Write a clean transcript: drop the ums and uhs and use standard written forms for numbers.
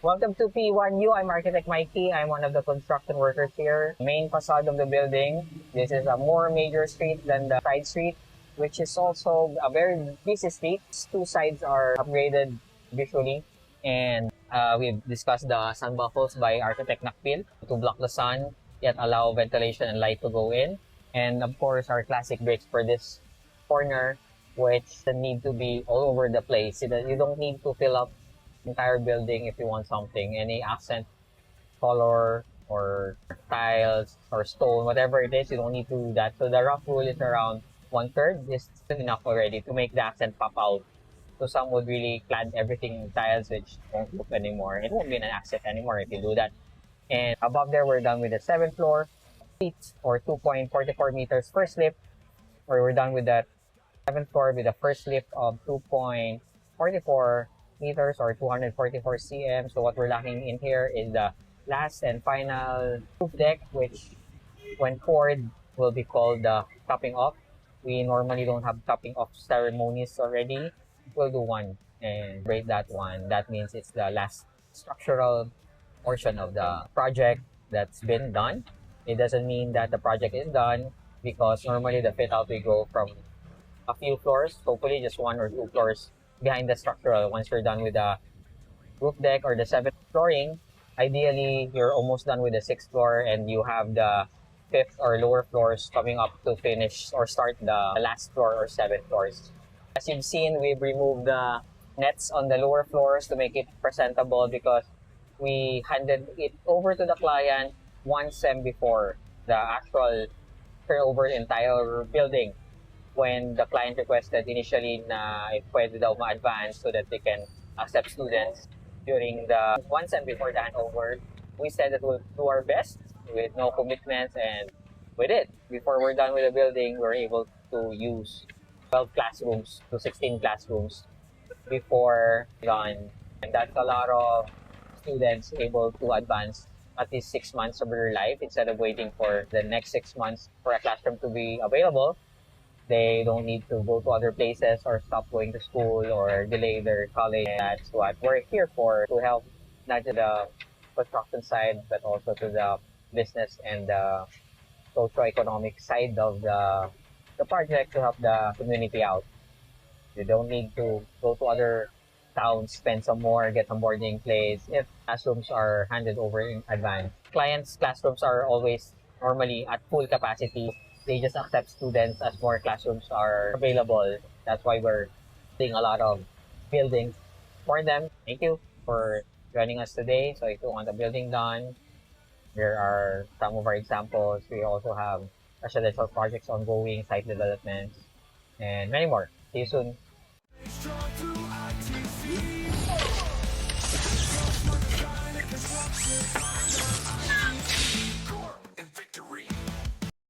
Welcome to P1U. I'm Architect Mikey. I'm one of the construction workers here. Main facade of the building. This is a more major street than the side street, which is also a very busy street. Two sides are upgraded visually, and we've discussed the sun buffles by Architect 𝐏𝐫𝐨𝐞𝐭 to block the sun, yet allow ventilation and light to go in. And of course, our classic bricks for this corner, which need to be all over the place. You don't need to fill up the entire building if you want something. Any accent color or tiles or stone, whatever it is, you don't need to do that. So the rough rule is around 1/3 is enough already to make the accent pop out. So some would really clad everything in tiles, which won't look anymore. It won't be an accent anymore if you do that. And above there, we're done with the 7th floor, feet or 2.44 meters first lift, or we're done with the 7th floor with the first lift of 2.44 meters or 244 cm. So what we're lacking in here is the last and final roof deck, which when poured will be called the topping off. We normally don't have topping off ceremonies already. We'll do one and break that one. That means it's the last structural portion of the project that's been done. It doesn't mean that the project is done, because normally the fit out will go from a few floors, hopefully just 1 or 2 floors behind the structural. Once you're done with the roof deck or the 7th flooring, ideally you're almost done with the 6th floor and you have the 5th or lower floors coming up to finish or start the last floor or 7th floors. As you've seen, we've removed the nets on the lower floors to make it presentable, because we handed it over to the client 1 sem before the actual turnover the entire building, when the client requested initially na if pwede daw ma-advance so that they can accept students during the 1 sem before the handover. We said that we'll do our best with no commitments, and we did. Before we're done with the building, we're able to use 12 classrooms to 16 classrooms before done. And that's a lot of students able to advance at least 6 months of their life instead of waiting for the next 6 months for a classroom to be available. They don't need to go to other places or stop going to school or delay their college. That's what we're here for, to help not just the construction side, but also to the business and the socio-economic side of the project, to help the community out. You don't need to go to other towns, spend some more, get some boarding place if classrooms are handed over in advance. Clients' classrooms are always normally at full capacity. They just accept students as more classrooms are available. That's why we're seeing a lot of buildings for them. Thank you for joining us today. So if you want a building done, there are some of our examples. We also have residential projects ongoing, site developments, and many more. See you soon.